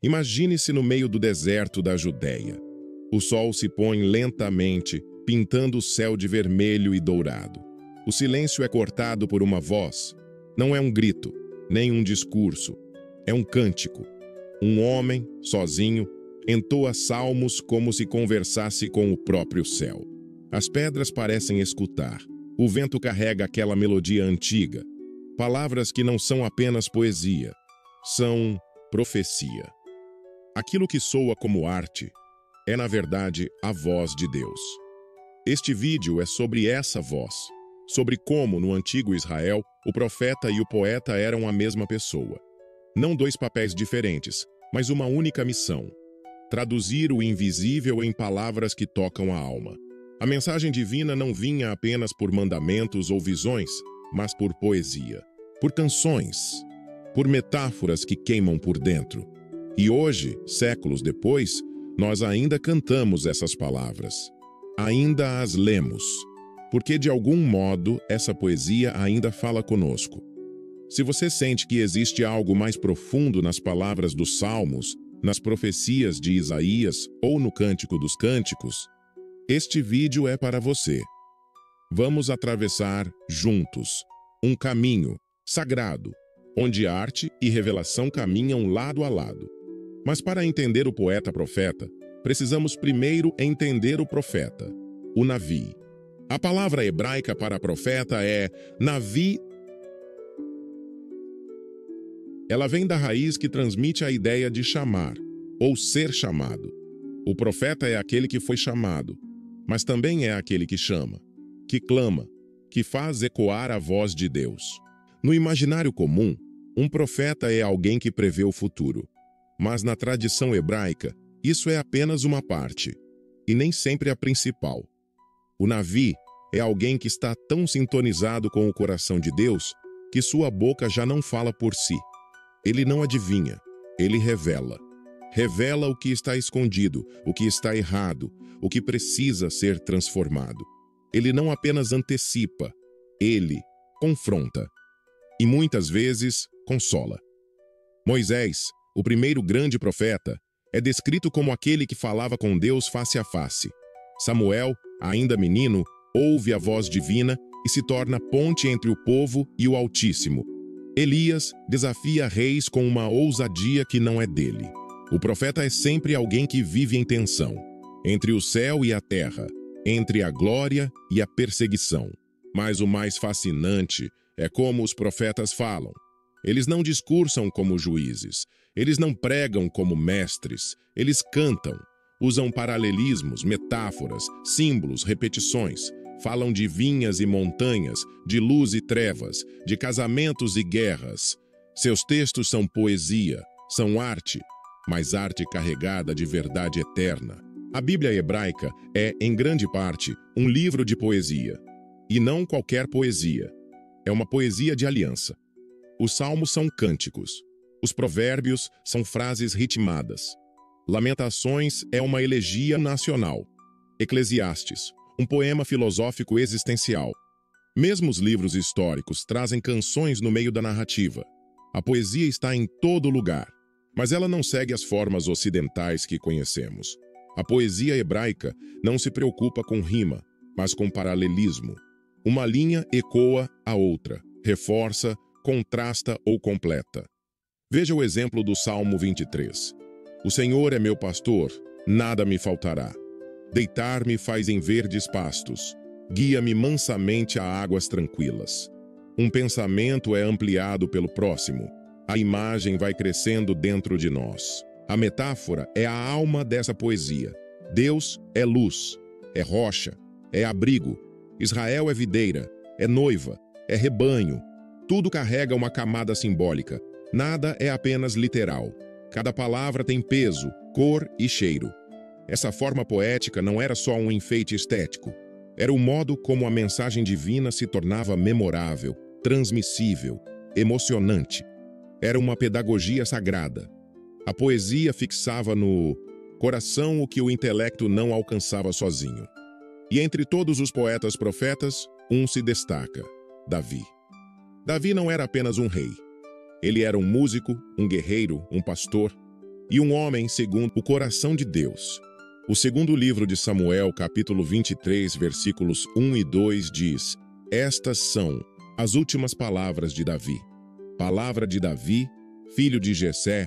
Imagine-se no meio do deserto da Judéia. O sol se põe lentamente, pintando o céu de vermelho e dourado. O silêncio é cortado por uma voz. Não é um grito, nem um discurso. É um cântico. Um homem, sozinho, entoa salmos como se conversasse com o próprio céu. As pedras parecem escutar. O vento carrega aquela melodia antiga. Palavras que não são apenas poesia, são profecia. Aquilo que soa como arte é, na verdade, a voz de Deus. Este vídeo é sobre essa voz, sobre como, no antigo Israel, o profeta e o poeta eram a mesma pessoa. Não dois papéis diferentes, mas uma única missão: traduzir o invisível em palavras que tocam a alma. A mensagem divina não vinha apenas por mandamentos ou visões, mas por poesia, por canções, por metáforas que queimam por dentro. E hoje, séculos depois, nós ainda cantamos essas palavras. Ainda as lemos, porque de algum modo essa poesia ainda fala conosco. Se você sente que existe algo mais profundo nas palavras dos Salmos, nas profecias de Isaías ou no Cântico dos Cânticos, este vídeo é para você. Vamos atravessar juntos um caminho sagrado, onde arte e revelação caminham lado a lado. Mas para entender o poeta-profeta, precisamos primeiro entender o profeta, o Navi. A palavra hebraica para profeta é Navi. Ela vem da raiz que transmite a ideia de chamar, ou ser chamado. O profeta é aquele que foi chamado, mas também é aquele que chama, que clama, que faz ecoar a voz de Deus. No imaginário comum, um profeta é alguém que prevê o futuro. Mas na tradição hebraica, isso é apenas uma parte, e nem sempre a principal. O Navi é alguém que está tão sintonizado com o coração de Deus que sua boca já não fala por si. Ele não adivinha, ele revela. Revela o que está escondido, o que está errado, o que precisa ser transformado. Ele não apenas antecipa, ele confronta. E muitas vezes consola. Moisés, o primeiro grande profeta, é descrito como aquele que falava com Deus face a face. Samuel, ainda menino, ouve a voz divina e se torna ponte entre o povo e o Altíssimo. Elias desafia reis com uma ousadia que não é dele. O profeta é sempre alguém que vive em tensão, entre o céu e a terra, entre a glória e a perseguição. Mas o mais fascinante é como os profetas falam. Eles não discursam como juízes, eles não pregam como mestres, eles cantam, usam paralelismos, metáforas, símbolos, repetições, falam de vinhas e montanhas, de luz e trevas, de casamentos e guerras. Seus textos são poesia, são arte, mas arte carregada de verdade eterna. A Bíblia hebraica é, em grande parte, um livro de poesia. E não qualquer poesia. É uma poesia de aliança. Os salmos são cânticos. Os provérbios são frases ritmadas. Lamentações é uma elegia nacional. Eclesiastes, um poema filosófico existencial. Mesmo os livros históricos trazem canções no meio da narrativa. A poesia está em todo lugar, mas ela não segue as formas ocidentais que conhecemos. A poesia hebraica não se preocupa com rima, mas com paralelismo. Uma linha ecoa a outra, reforça, contrasta ou completa. Veja o exemplo do Salmo 23. O Senhor é meu pastor, nada me faltará. Deitar-me faz em verdes pastos, guia-me mansamente a águas tranquilas. Um pensamento é ampliado pelo próximo, a imagem vai crescendo dentro de nós. A metáfora é a alma dessa poesia. Deus é luz, é rocha, é abrigo. Israel é videira, é noiva, é rebanho. Tudo carrega uma camada simbólica. Nada é apenas literal. Cada palavra tem peso, cor e cheiro. Essa forma poética não era só um enfeite estético. Era o modo como a mensagem divina se tornava memorável, transmissível, emocionante. Era uma pedagogia sagrada. A poesia fixava no coração o que o intelecto não alcançava sozinho. E entre todos os poetas profetas, um se destaca: Davi. Davi não era apenas um rei. Ele era um músico, um guerreiro, um pastor. e um homem segundo o coração de Deus. O segundo livro de Samuel, capítulo 23, versículos 1 e 2 diz: Estas são as últimas palavras de Davi. Palavra de Davi, filho de Jessé,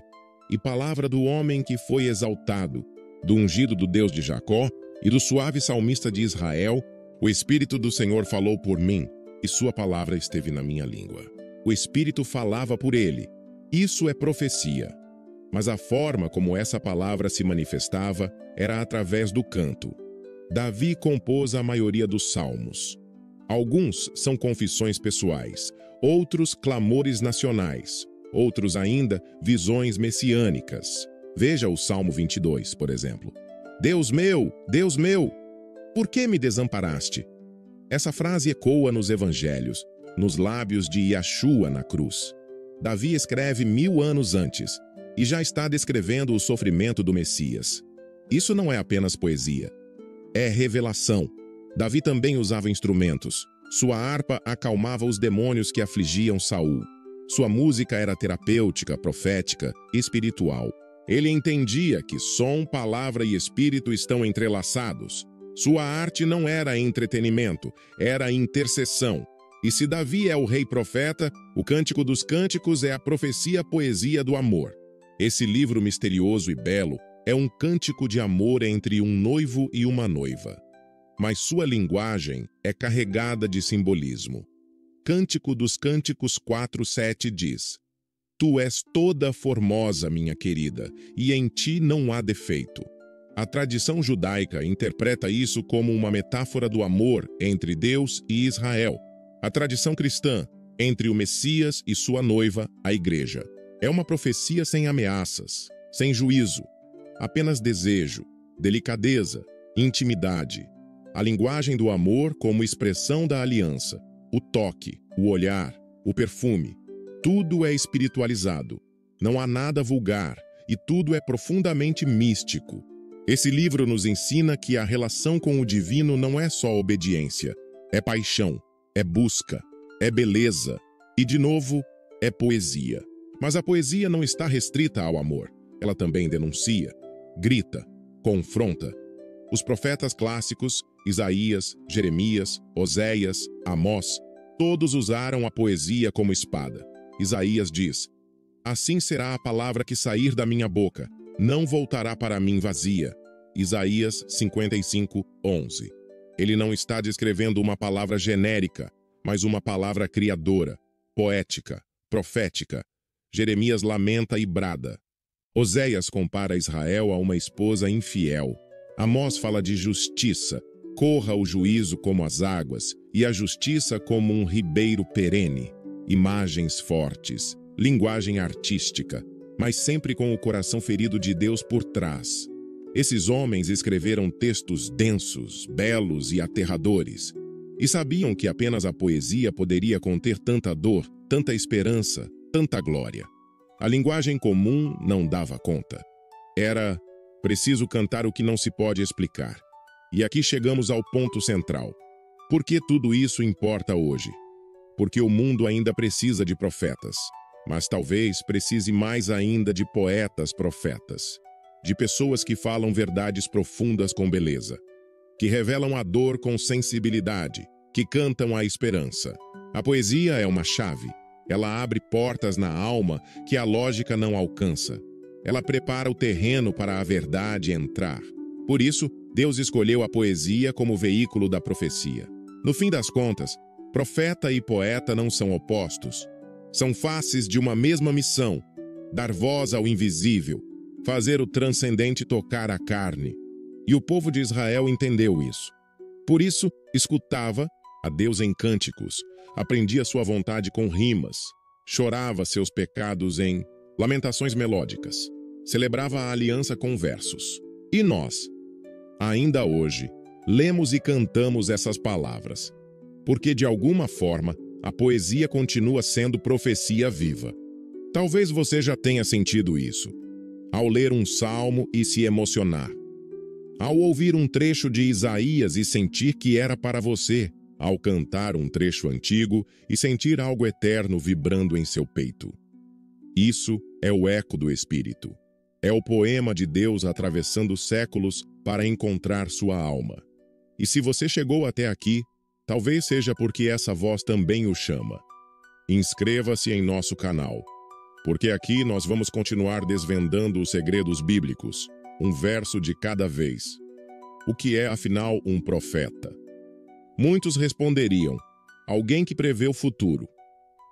e palavra do homem que foi exaltado, do ungido do Deus de Jacó e do suave salmista de Israel. O Espírito do Senhor falou por mim, e sua palavra esteve na minha língua. O Espírito falava por ele. Isso é profecia. Mas a forma como essa palavra se manifestava era através do canto. Davi compôs a maioria dos salmos. Alguns são confissões pessoais, outros clamores nacionais, outros ainda visões messiânicas. Veja o Salmo 22, por exemplo. Deus meu, por que me desamparaste? Essa frase ecoa nos evangelhos, nos lábios de Yeshua na cruz. Davi escreve 1000 anos antes e já está descrevendo o sofrimento do Messias. Isso não é apenas poesia, é revelação. Davi também usava instrumentos. Sua harpa acalmava os demônios que afligiam Saul. Sua música era terapêutica, profética, espiritual. Ele entendia que som, palavra e espírito estão entrelaçados. Sua arte não era entretenimento, era intercessão. E se Davi é o rei profeta, o Cântico dos Cânticos é a poesia do amor. Esse livro misterioso e belo é um cântico de amor entre um noivo e uma noiva. Mas sua linguagem é carregada de simbolismo. Cântico dos Cânticos 4:7 diz: Tu és toda formosa, minha querida, e em ti não há defeito. A tradição judaica interpreta isso como uma metáfora do amor entre Deus e Israel. A tradição cristã, entre o Messias e sua noiva, a Igreja. É uma profecia sem ameaças, sem juízo, apenas desejo, delicadeza, intimidade. A linguagem do amor como expressão da aliança, o toque, o olhar, o perfume. Tudo é espiritualizado. Não há nada vulgar e tudo é profundamente místico. Esse livro nos ensina que a relação com o divino não é só obediência, é paixão, é busca, é beleza e, de novo, é poesia. Mas a poesia não está restrita ao amor. Ela também denuncia, grita, confronta. Os profetas clássicos, Isaías, Jeremias, Oséias, Amós, todos usaram a poesia como espada. Isaías diz: Assim será a palavra que sair da minha boca, não voltará para mim vazia. Isaías 55:11. Ele não está descrevendo uma palavra genérica, mas uma palavra criadora, poética, profética. Jeremias lamenta e brada. Oséias compara Israel a uma esposa infiel. Amós fala de justiça. Corra o juízo como as águas, e a justiça como um ribeiro perene. Imagens fortes, linguagem artística, mas sempre com o coração ferido de Deus por trás. Esses homens escreveram textos densos, belos e aterradores, e sabiam que apenas a poesia poderia conter tanta dor, tanta esperança, tanta glória. A linguagem comum não dava conta. Era preciso cantar o que não se pode explicar. E aqui chegamos ao ponto central. Por que tudo isso importa hoje? Porque o mundo ainda precisa de profetas, mas talvez precise mais ainda de poetas profetas, de pessoas que falam verdades profundas com beleza, que revelam a dor com sensibilidade, que cantam a esperança. A poesia é uma chave. Ela abre portas na alma que a lógica não alcança. Ela prepara o terreno para a verdade entrar. Por isso, Deus escolheu a poesia como veículo da profecia. No fim das contas, profeta e poeta não são opostos. São faces de uma mesma missão: dar voz ao invisível, fazer o transcendente tocar a carne. E o povo de Israel entendeu isso. Por isso, escutava a Deus em cânticos, aprendia sua vontade com rimas, chorava seus pecados em lamentações melódicas, celebrava a aliança com versos. E nós, ainda hoje, lemos e cantamos essas palavras, porque de alguma forma a poesia continua sendo profecia viva. Talvez você já tenha sentido isso, ao ler um salmo e se emocionar, ao ouvir um trecho de Isaías e sentir que era para você, ao cantar um trecho antigo e sentir algo eterno vibrando em seu peito. Isso é o eco do Espírito. É o poema de Deus atravessando séculos para encontrar sua alma. E se você chegou até aqui, talvez seja porque essa voz também o chama. Inscreva-se em nosso canal, porque aqui nós vamos continuar desvendando os segredos bíblicos, um verso de cada vez. O que é, afinal, um profeta? Muitos responderiam, alguém que prevê o futuro.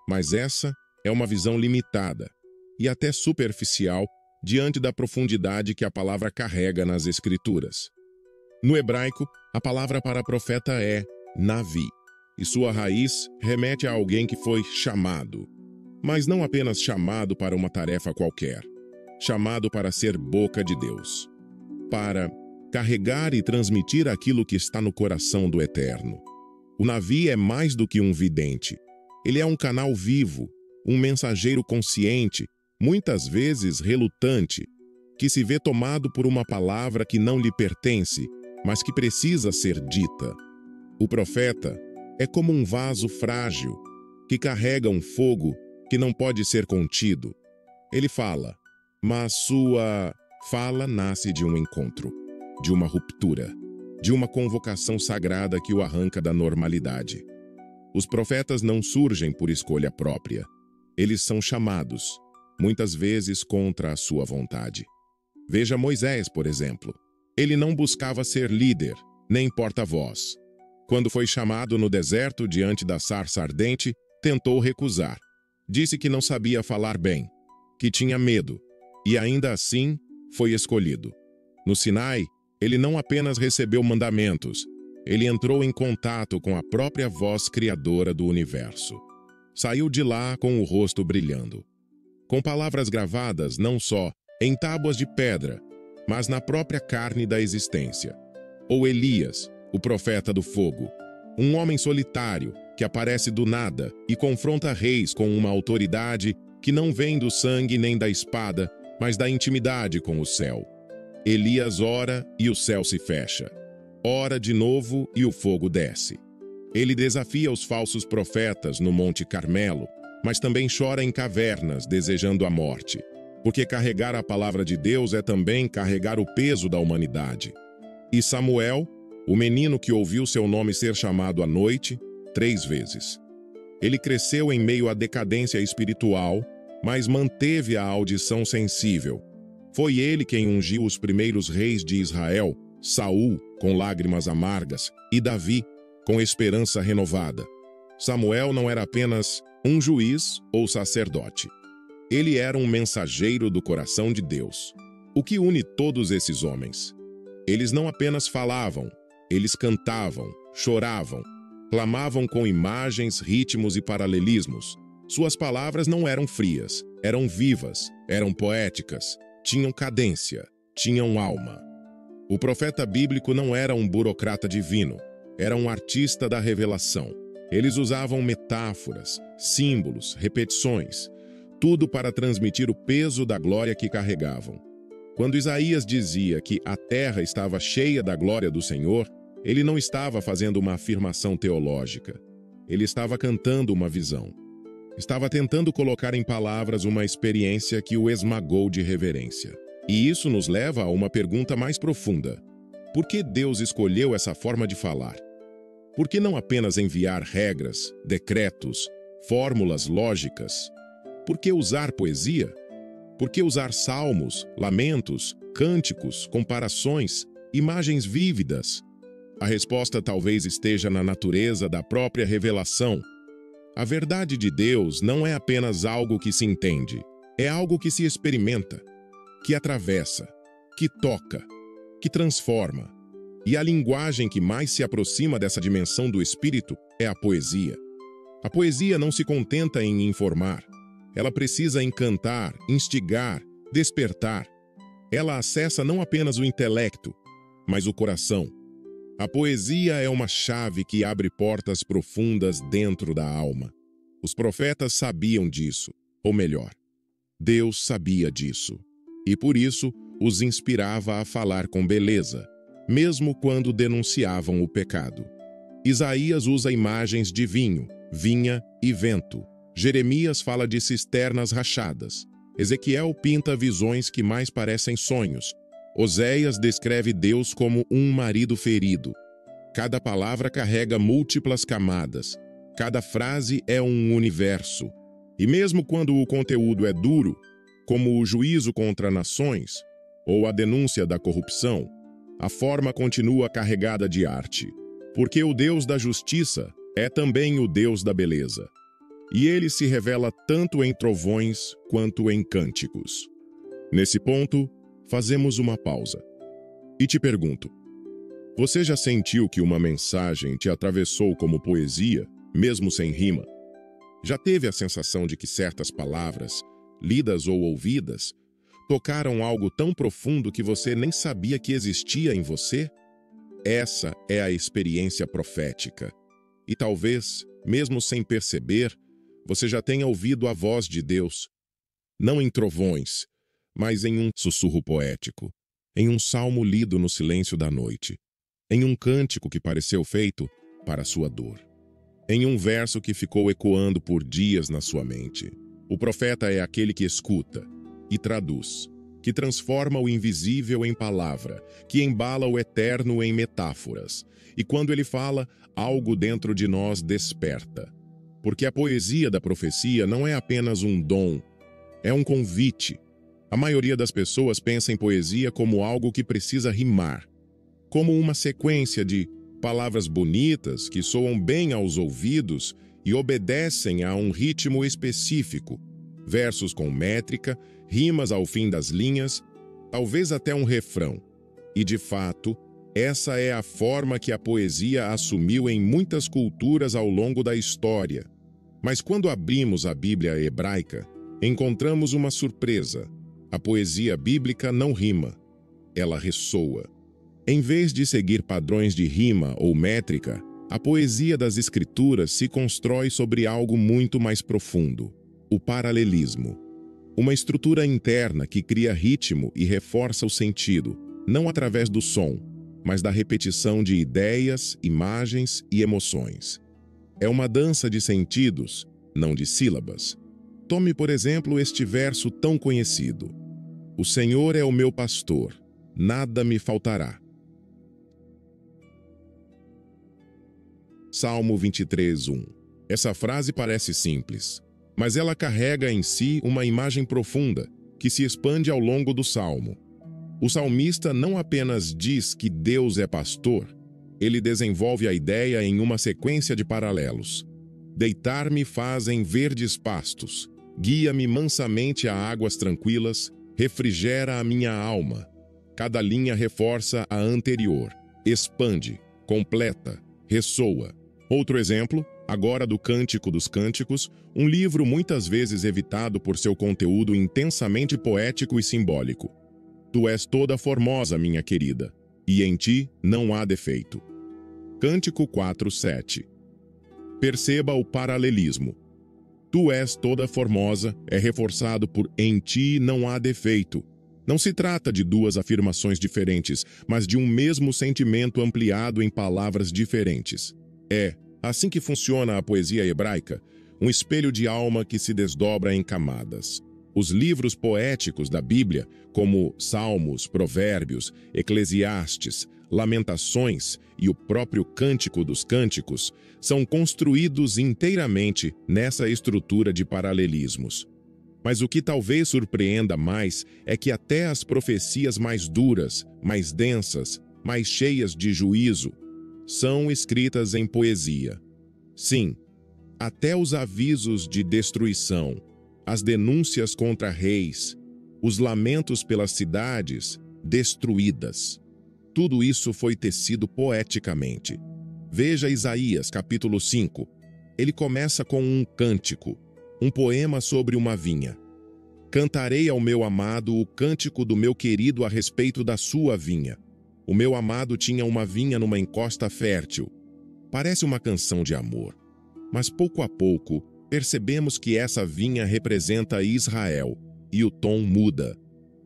Mas essa é uma visão limitada e até superficial diante da profundidade que a palavra carrega nas Escrituras. No hebraico, a palavra para profeta é Navi, e sua raiz remete a alguém que foi chamado. Mas não apenas chamado para uma tarefa qualquer, chamado para ser boca de Deus, para carregar e transmitir aquilo que está no coração do Eterno. O Navi é mais do que um vidente. Ele é um canal vivo, um mensageiro consciente, muitas vezes relutante, que se vê tomado por uma palavra que não lhe pertence, mas que precisa ser dita. O profeta é como um vaso frágil, que carrega um fogo que não pode ser contido. Ele fala, mas sua fala nasce de um encontro, de uma ruptura, de uma convocação sagrada que o arranca da normalidade. Os profetas não surgem por escolha própria. Eles são chamados, muitas vezes contra a sua vontade. Veja Moisés, por exemplo. Ele não buscava ser líder, nem porta-voz. Quando foi chamado no deserto diante da sarça ardente, tentou recusar. Disse que não sabia falar bem, que tinha medo, e ainda assim foi escolhido. No Sinai, ele não apenas recebeu mandamentos, ele entrou em contato com a própria voz criadora do universo. Saiu de lá com o rosto brilhando, com palavras gravadas não só em tábuas de pedra, mas na própria carne da existência. Ou Elias, o profeta do fogo, um homem solitário que aparece do nada e confronta reis com uma autoridade que não vem do sangue nem da espada, mas da intimidade com o céu. Elias ora e o céu se fecha. Ora de novo e o fogo desce. Ele desafia os falsos profetas no Monte Carmelo, mas também chora em cavernas, desejando a morte. Porque carregar a palavra de Deus é também carregar o peso da humanidade. E Samuel, o menino que ouviu seu nome ser chamado à noite, 3 vezes. Ele cresceu em meio à decadência espiritual, mas manteve a audição sensível. Foi ele quem ungiu os primeiros reis de Israel, Saul, com lágrimas amargas, e Davi, com esperança renovada. Samuel não era apenas um juiz ou sacerdote. Ele era um mensageiro do coração de Deus. O que une todos esses homens? Eles não apenas falavam, eles cantavam, choravam, clamavam com imagens, ritmos e paralelismos. Suas palavras não eram frias, eram vivas, eram poéticas, tinham cadência, tinham alma. O profeta bíblico não era um burocrata divino, era um artista da revelação. Eles usavam metáforas, símbolos, repetições, tudo para transmitir o peso da glória que carregavam. Quando Isaías dizia que a terra estava cheia da glória do Senhor, ele não estava fazendo uma afirmação teológica. Ele estava cantando uma visão. Estava tentando colocar em palavras uma experiência que o esmagou de reverência. E isso nos leva a uma pergunta mais profunda. Por que Deus escolheu essa forma de falar? Por que não apenas enviar regras, decretos, fórmulas lógicas? Por que usar poesia? Por que usar salmos, lamentos, cânticos, comparações, imagens vívidas? A resposta talvez esteja na natureza da própria revelação. A verdade de Deus não é apenas algo que se entende, é algo que se experimenta, que atravessa, que toca, que transforma. E a linguagem que mais se aproxima dessa dimensão do espírito é a poesia. A poesia não se contenta em informar. Ela precisa encantar, instigar, despertar. Ela acessa não apenas o intelecto, mas o coração. A poesia é uma chave que abre portas profundas dentro da alma. Os profetas sabiam disso, ou melhor, Deus sabia disso. E por isso os inspirava a falar com beleza, mesmo quando denunciavam o pecado. Isaías usa imagens de vinho, vinha e vento. Jeremias fala de cisternas rachadas. Ezequiel pinta visões que mais parecem sonhos. Oséias descreve Deus como um marido ferido. Cada palavra carrega múltiplas camadas. Cada frase é um universo. E mesmo quando o conteúdo é duro, como o juízo contra nações ou a denúncia da corrupção, a forma continua carregada de arte. Porque o Deus da justiça é também o Deus da beleza. E ele se revela tanto em trovões quanto em cânticos. Nesse ponto, fazemos uma pausa. E te pergunto, você já sentiu que uma mensagem te atravessou como poesia, mesmo sem rima? Já teve a sensação de que certas palavras, lidas ou ouvidas, tocaram algo tão profundo que você nem sabia que existia em você? Essa é a experiência profética. E talvez, mesmo sem perceber, você já tenha ouvido a voz de Deus, não em trovões, mas em um sussurro poético, em um salmo lido no silêncio da noite, em um cântico que pareceu feito para a sua dor, em um verso que ficou ecoando por dias na sua mente. O profeta é aquele que escuta e traduz, que transforma o invisível em palavra, que embala o eterno em metáforas. E quando ele fala, algo dentro de nós desperta. Porque a poesia da profecia não é apenas um dom, é um convite. A maioria das pessoas pensa em poesia como algo que precisa rimar, como uma sequência de palavras bonitas que soam bem aos ouvidos e obedecem a um ritmo específico, versos com métrica, rimas ao fim das linhas, talvez até um refrão. E, de fato, essa é a forma que a poesia assumiu em muitas culturas ao longo da história. Mas quando abrimos a Bíblia hebraica, encontramos uma surpresa. A poesia bíblica não rima, ela ressoa. Em vez de seguir padrões de rima ou métrica, a poesia das Escrituras se constrói sobre algo muito mais profundo: o paralelismo. Uma estrutura interna que cria ritmo e reforça o sentido, não através do som, mas da repetição de ideias, imagens e emoções. É uma dança de sentidos, não de sílabas. Tome, por exemplo, este verso tão conhecido: O Senhor é o meu pastor, nada me faltará. Salmo 23:1. Essa frase parece simples, mas ela carrega em si uma imagem profunda que se expande ao longo do salmo. O salmista não apenas diz que Deus é pastor, ele desenvolve a ideia em uma sequência de paralelos. Deitar-me faz em verdes pastos, guia-me mansamente a águas tranquilas, refrigera a minha alma. Cada linha reforça a anterior, expande, completa, ressoa. Outro exemplo, agora do Cântico dos Cânticos, um livro muitas vezes evitado por seu conteúdo intensamente poético e simbólico. Tu és toda formosa, minha querida, e em ti não há defeito. Cântico 4:7. Perceba o paralelismo. Tu és toda formosa é reforçado por em ti não há defeito. Não se trata de duas afirmações diferentes, mas de um mesmo sentimento ampliado em palavras diferentes. É assim que funciona a poesia hebraica, um espelho de alma que se desdobra em camadas. Os livros poéticos da Bíblia, como Salmos, Provérbios, Eclesiastes, Lamentações e o próprio Cântico dos Cânticos, são construídos inteiramente nessa estrutura de paralelismos. Mas o que talvez surpreenda mais é que até as profecias mais duras, mais densas, mais cheias de juízo, são escritas em poesia. Sim, até os avisos de destruição, as denúncias contra reis, os lamentos pelas cidades destruídas. Tudo isso foi tecido poeticamente. Veja Isaías, capítulo 5. Ele começa com um cântico, um poema sobre uma vinha. Cantarei ao meu amado o cântico do meu querido a respeito da sua vinha. O meu amado tinha uma vinha numa encosta fértil. Parece uma canção de amor. Mas pouco a pouco, percebemos que essa vinha representa Israel, e o tom muda.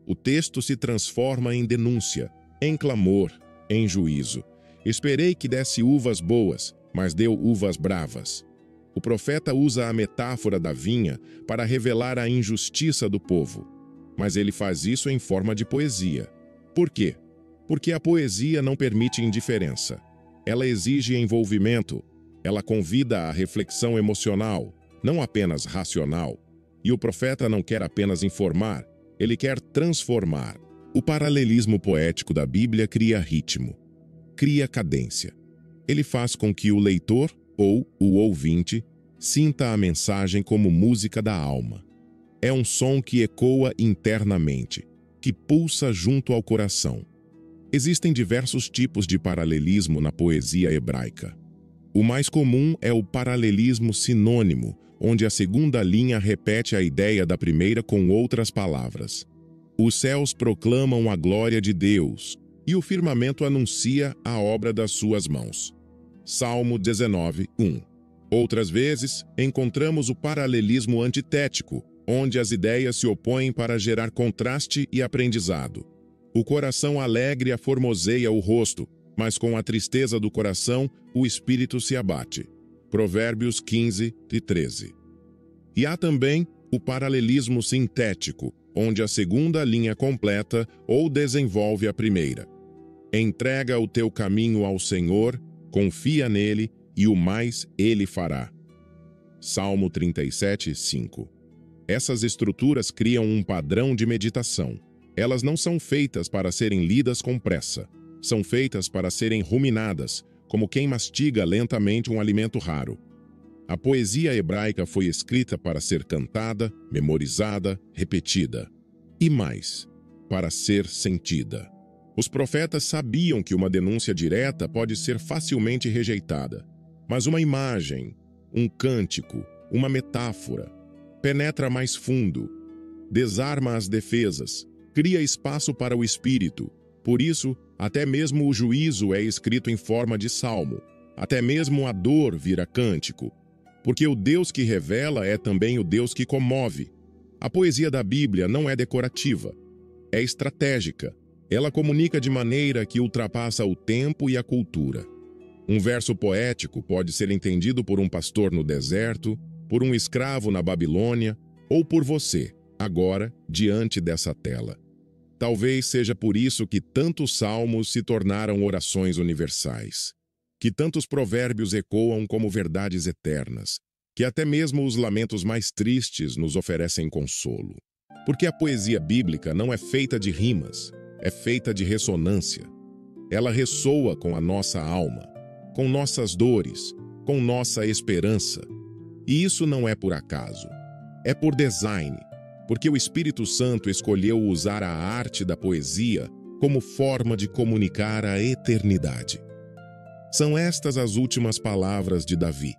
O texto se transforma em denúncia, em clamor, em juízo. Esperei que desse uvas boas, mas deu uvas bravas. O profeta usa a metáfora da vinha para revelar a injustiça do povo, mas ele faz isso em forma de poesia. Por quê? Porque a poesia não permite indiferença. Ela exige envolvimento, ela convida à reflexão emocional, não apenas racional. E o profeta não quer apenas informar, ele quer transformar. O paralelismo poético da Bíblia cria ritmo, cria cadência. Ele faz com que o leitor, ou o ouvinte, sinta a mensagem como música da alma. É um som que ecoa internamente, que pulsa junto ao coração. Existem diversos tipos de paralelismo na poesia hebraica. O mais comum é o paralelismo sinônimo, onde a segunda linha repete a ideia da primeira com outras palavras. Os céus proclamam a glória de Deus, e o firmamento anuncia a obra das suas mãos. Salmo 19, 1. Outras vezes, encontramos o paralelismo antitético, onde as ideias se opõem para gerar contraste e aprendizado. O coração alegre aformoseia o rosto, mas com a tristeza do coração, o espírito se abate. Provérbios 15 e 13. E há também o paralelismo sintético, onde a segunda linha completa ou desenvolve a primeira. Entrega o teu caminho ao Senhor, confia nele e o mais ele fará. Salmo 37, 5. Essas estruturas criam um padrão de meditação. Elas não são feitas para serem lidas com pressa. São feitas para serem ruminadas, como quem mastiga lentamente um alimento raro. A poesia hebraica foi escrita para ser cantada, memorizada, repetida. E mais, para ser sentida. Os profetas sabiam que uma denúncia direta pode ser facilmente rejeitada, mas uma imagem, um cântico, uma metáfora, penetra mais fundo, desarma as defesas, cria espaço para o espírito. Por isso, até mesmo o juízo é escrito em forma de salmo, até mesmo a dor vira cântico, porque o Deus que revela é também o Deus que comove. A poesia da Bíblia não é decorativa, é estratégica. Ela comunica de maneira que ultrapassa o tempo e a cultura. Um verso poético pode ser entendido por um pastor no deserto, por um escravo na Babilônia, ou por você, agora, diante dessa tela. Talvez seja por isso que tantos salmos se tornaram orações universais, que tantos provérbios ecoam como verdades eternas, que até mesmo os lamentos mais tristes nos oferecem consolo. Porque a poesia bíblica não é feita de rimas, é feita de ressonância. Ela ressoa com a nossa alma, com nossas dores, com nossa esperança. E isso não é por acaso. É por design, porque o Espírito Santo escolheu usar a arte da poesia como forma de comunicar a eternidade. São estas as últimas palavras de Davi.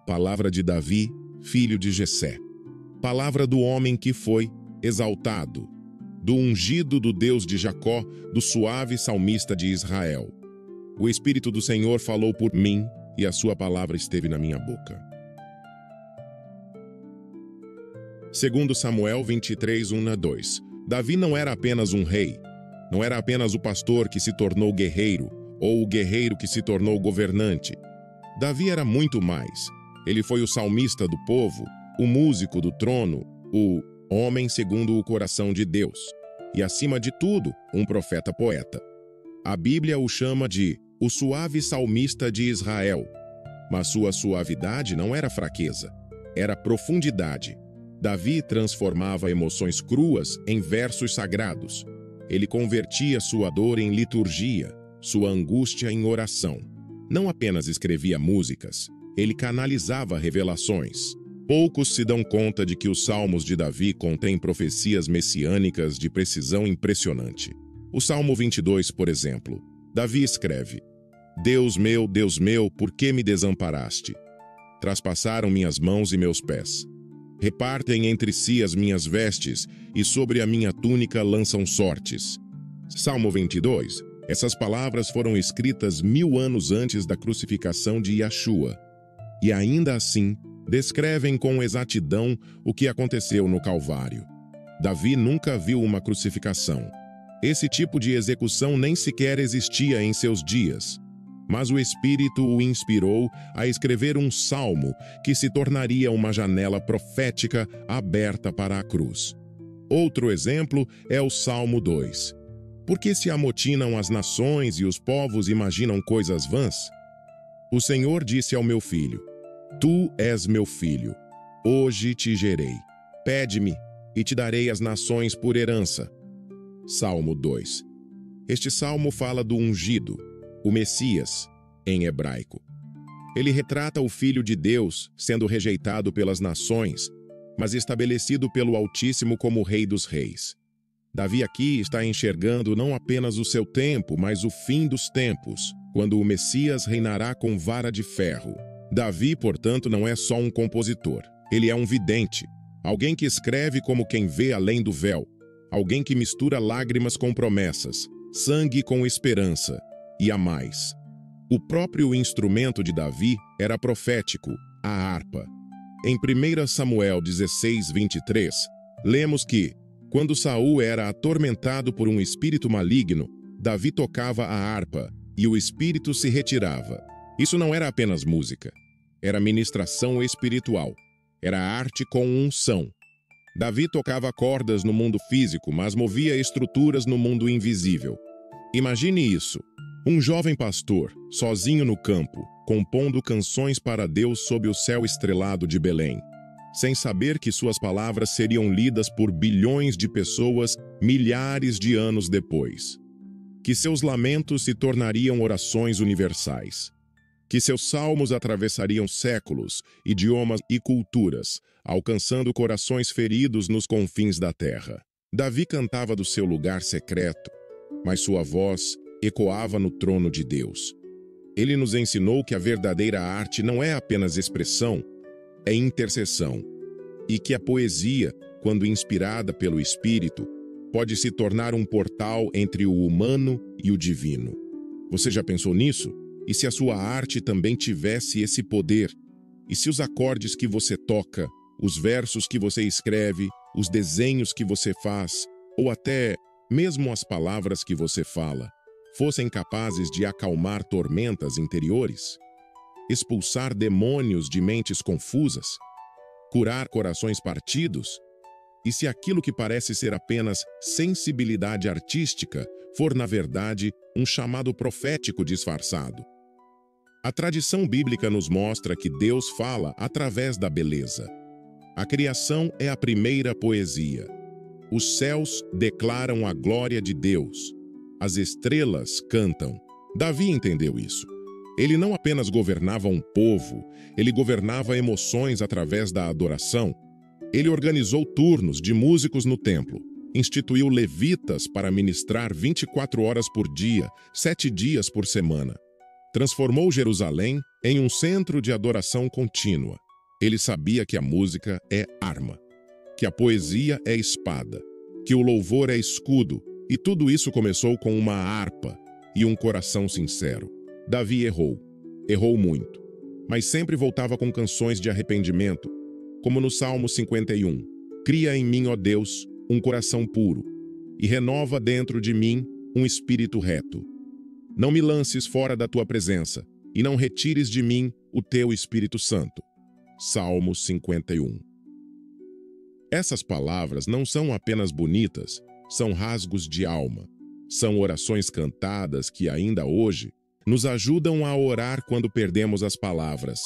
Palavra de Davi, filho de Jessé. Palavra do homem que foi exaltado, do ungido do Deus de Jacó, do suave salmista de Israel. O Espírito do Senhor falou por mim, e a sua palavra esteve na minha boca. 2 Samuel 23, 1-2. Davi não era apenas um rei, não era apenas o pastor que se tornou guerreiro, ou o guerreiro que se tornou governante. Davi era muito mais. Ele foi o salmista do povo, o músico do trono, o homem segundo o coração de Deus. E, acima de tudo, um profeta-poeta. A Bíblia o chama de o suave salmista de Israel. Mas sua suavidade não era fraqueza, era profundidade. Davi transformava emoções cruas em versos sagrados. Ele convertia sua dor em liturgia, sua angústia em oração. Não apenas escrevia músicas, ele canalizava revelações. Poucos se dão conta de que os Salmos de Davi contêm profecias messiânicas de precisão impressionante. O Salmo 22, por exemplo, Davi escreve: Deus meu, por que me desamparaste? Traspassaram minhas mãos e meus pés. Repartem entre si as minhas vestes, e sobre a minha túnica lançam sortes. Salmo 22. Essas palavras foram escritas 1000 anos antes da crucificação de Yeshua. E ainda assim, descrevem com exatidão o que aconteceu no Calvário. Davi nunca viu uma crucificação. Esse tipo de execução nem sequer existia em seus dias. mas o Espírito o inspirou a escrever um salmo que se tornaria uma janela profética aberta para a cruz. Outro exemplo é o Salmo 2. Por que se amotinam as nações e os povos imaginam coisas vãs? O Senhor disse ao meu filho: Tu és meu filho, hoje te gerei. Pede-me, e te darei as nações por herança. Salmo 2. Este salmo fala do ungido, o Messias, em hebraico. Ele retrata o Filho de Deus sendo rejeitado pelas nações, mas estabelecido pelo Altíssimo como Rei dos Reis. Davi aqui está enxergando não apenas o seu tempo, mas o fim dos tempos, quando o Messias reinará com vara de ferro. Davi, portanto, não é só um compositor. Ele é um vidente, alguém que escreve como quem vê além do véu, alguém que mistura lágrimas com promessas, sangue com esperança, e a mais. O próprio instrumento de Davi era profético, a harpa. Em 1 Samuel 16, 23, lemos que, quando Saul era atormentado por um espírito maligno, Davi tocava a harpa e o espírito se retirava. Isso não era apenas música, era ministração espiritual, era arte com unção. Davi tocava cordas no mundo físico, mas movia estruturas no mundo invisível. Imagine isso, um jovem pastor, sozinho no campo, compondo canções para Deus sob o céu estrelado de Belém, sem saber que suas palavras seriam lidas por bilhões de pessoas milhares de anos depois. Que seus lamentos se tornariam orações universais. Que seus salmos atravessariam séculos, idiomas e culturas, alcançando corações feridos nos confins da terra. Davi cantava do seu lugar secreto, mas sua voz ecoava no trono de Deus. Ele nos ensinou que a verdadeira arte não é apenas expressão, é intercessão, e que a poesia, quando inspirada pelo Espírito, pode se tornar um portal entre o humano e o divino. Você já pensou nisso? E se a sua arte também tivesse esse poder? E se os acordes que você toca, os versos que você escreve, os desenhos que você faz, ou até mesmo as palavras que você fala, fossem capazes de acalmar tormentas interiores? Expulsar demônios de mentes confusas? Curar corações partidos? E se aquilo que parece ser apenas sensibilidade artística for, na verdade, um chamado profético disfarçado? A tradição bíblica nos mostra que Deus fala através da beleza. A criação é a primeira poesia. Os céus declaram a glória de Deus. As estrelas cantam. Davi entendeu isso. Ele não apenas governava um povo, ele governava emoções através da adoração. Ele organizou turnos de músicos no templo, instituiu levitas para ministrar 24 horas por dia, 7 dias por semana. Transformou Jerusalém em um centro de adoração contínua. Ele sabia que a música é arma, que a poesia é espada, que o louvor é escudo, e tudo isso começou com uma harpa e um coração sincero. Davi errou muito, mas sempre voltava com canções de arrependimento, como no Salmo 51. Cria em mim, ó Deus, um coração puro, e renova dentro de mim um espírito reto. Não me lances fora da tua presença, e não retires de mim o teu Espírito Santo. Salmo 51. Essas palavras não são apenas bonitas, são rasgos de alma. São orações cantadas que, ainda hoje, nos ajudam a orar quando perdemos as palavras.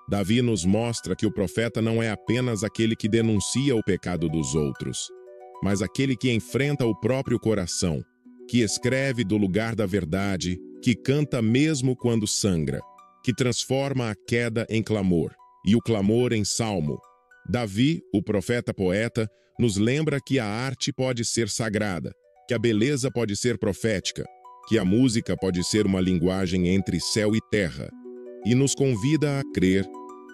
Davi nos mostra que o profeta não é apenas aquele que denuncia o pecado dos outros, mas aquele que enfrenta o próprio coração, que escreve do lugar da verdade, que canta mesmo quando sangra, que transforma a queda em clamor e o clamor em salmo. Davi, o profeta-poeta, nos lembra que a arte pode ser sagrada, que a beleza pode ser profética, que a música pode ser uma linguagem entre céu e terra, e nos convida a crer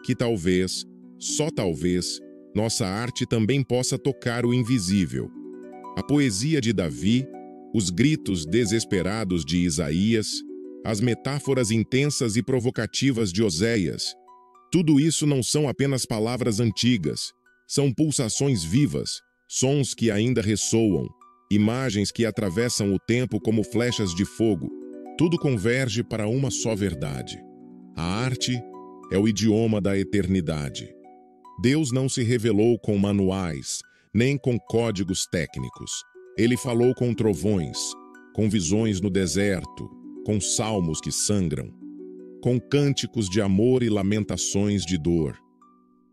que talvez, só talvez, nossa arte também possa tocar o invisível. A poesia de Davi, os gritos desesperados de Isaías, as metáforas intensas e provocativas de Oséias, tudo isso não são apenas palavras antigas, são pulsações vivas, sons que ainda ressoam, imagens que atravessam o tempo como flechas de fogo. Tudo converge para uma só verdade. A arte é o idioma da eternidade. Deus não se revelou com manuais, nem com códigos técnicos. Ele falou com trovões, com visões no deserto, com salmos que sangram, com cânticos de amor e lamentações de dor.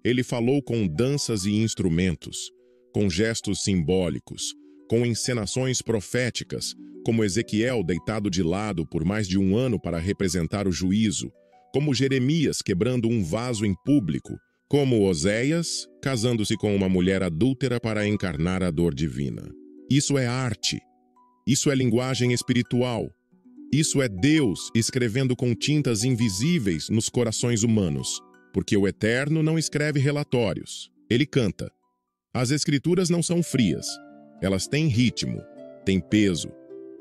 Ele falou com danças e instrumentos, com gestos simbólicos, com encenações proféticas, como Ezequiel deitado de lado por mais de 1 ano para representar o juízo, como Jeremias quebrando um vaso em público, como Oséias casando-se com uma mulher adúltera para encarnar a dor divina. Isso é arte. Isso é linguagem espiritual. Isso é Deus escrevendo com tintas invisíveis nos corações humanos, porque o Eterno não escreve relatórios, ele canta. As Escrituras não são frias, elas têm ritmo, têm peso,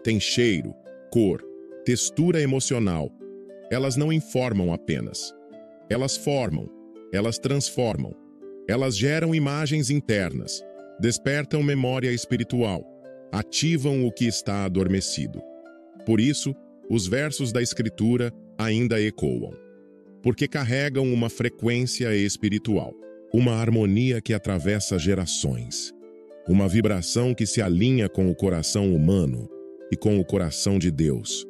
têm cheiro, cor, textura emocional. Elas não informam apenas. Elas formam, elas transformam, elas geram imagens internas, despertam memória espiritual, ativam o que está adormecido. Por isso, os versos da Escritura ainda ecoam, porque carregam uma frequência espiritual, uma harmonia que atravessa gerações, uma vibração que se alinha com o coração humano e com o coração de Deus.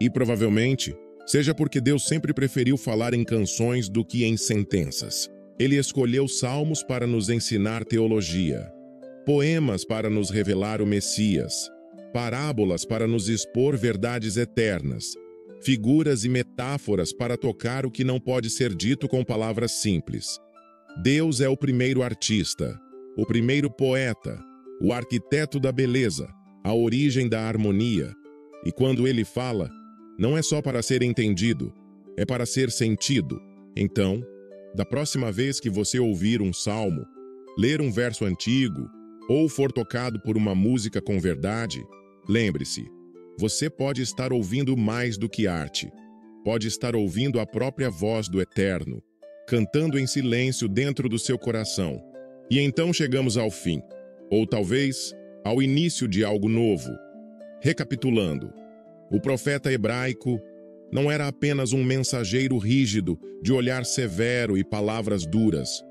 E provavelmente, seja porque Deus sempre preferiu falar em canções do que em sentenças. Ele escolheu salmos para nos ensinar teologia, poemas para nos revelar o Messias, parábolas para nos expor verdades eternas, figuras e metáforas para tocar o que não pode ser dito com palavras simples. Deus é o primeiro artista, o primeiro poeta, o arquiteto da beleza, a origem da harmonia. E quando ele fala, não é só para ser entendido, é para ser sentido. Então, da próxima vez que você ouvir um salmo, ler um verso antigo, ou for tocado por uma música com verdade, lembre-se, você pode estar ouvindo mais do que arte. Pode estar ouvindo a própria voz do Eterno, cantando em silêncio dentro do seu coração. E então chegamos ao fim, ou talvez ao início de algo novo. Recapitulando, o profeta hebraico não era apenas um mensageiro rígido, de olhar severo e palavras duras.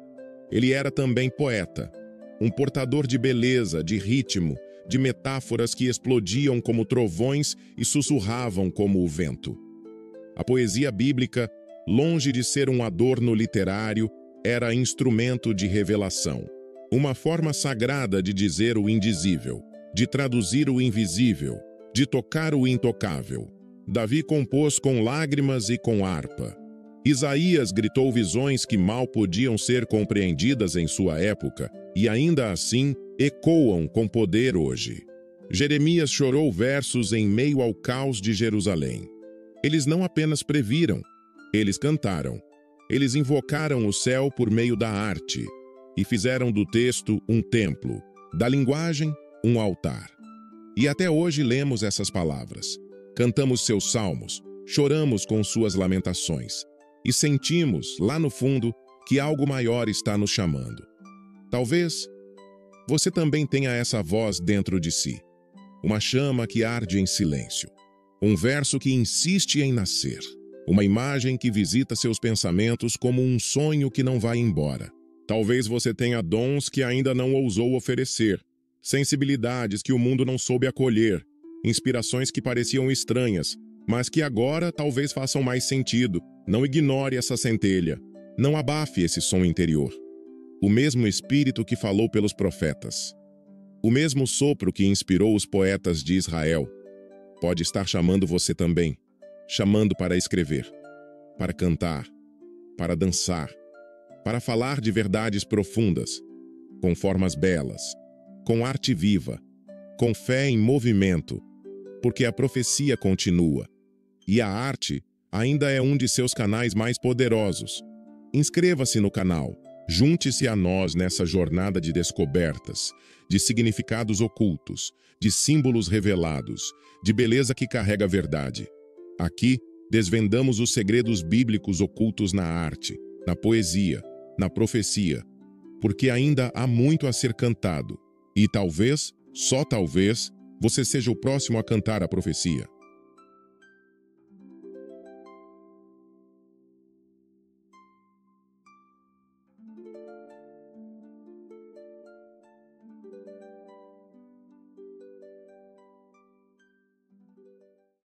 Ele era também poeta, um portador de beleza, de ritmo, de metáforas que explodiam como trovões e sussurravam como o vento. A poesia bíblica, longe de ser um adorno literário, era instrumento de revelação, uma forma sagrada de dizer o indizível, de traduzir o invisível, de tocar o intocável. Davi compôs com lágrimas e com harpa. Isaías gritou visões que mal podiam ser compreendidas em sua época e ainda assim ecoam com poder hoje. Jeremias chorou versos em meio ao caos de Jerusalém. Eles não apenas previram, eles cantaram. Eles invocaram o céu por meio da arte e fizeram do texto um templo, da linguagem um altar. E até hoje lemos essas palavras, cantamos seus salmos, choramos com suas lamentações e sentimos, lá no fundo, que algo maior está nos chamando. Talvez você também tenha essa voz dentro de si, uma chama que arde em silêncio, um verso que insiste em nascer, uma imagem que visita seus pensamentos como um sonho que não vai embora. Talvez você tenha dons que ainda não ousou oferecer, sensibilidades que o mundo não soube acolher, inspirações que pareciam estranhas, mas que agora talvez façam mais sentido. Não ignore essa centelha, não abafe esse som interior. O mesmo Espírito que falou pelos profetas, o mesmo sopro que inspirou os poetas de Israel, pode estar chamando você também, chamando para escrever, para cantar, para dançar, para falar de verdades profundas, com formas belas, com arte viva, com fé em movimento, porque a profecia continua, e a arte ainda é um de seus canais mais poderosos. Inscreva-se no canal, junte-se a nós nessa jornada de descobertas, de significados ocultos, de símbolos revelados, de beleza que carrega a verdade. Aqui, desvendamos os segredos bíblicos ocultos na arte, na poesia, na profecia, porque ainda há muito a ser cantado, e talvez, só talvez, você seja o próximo a cantar a profecia.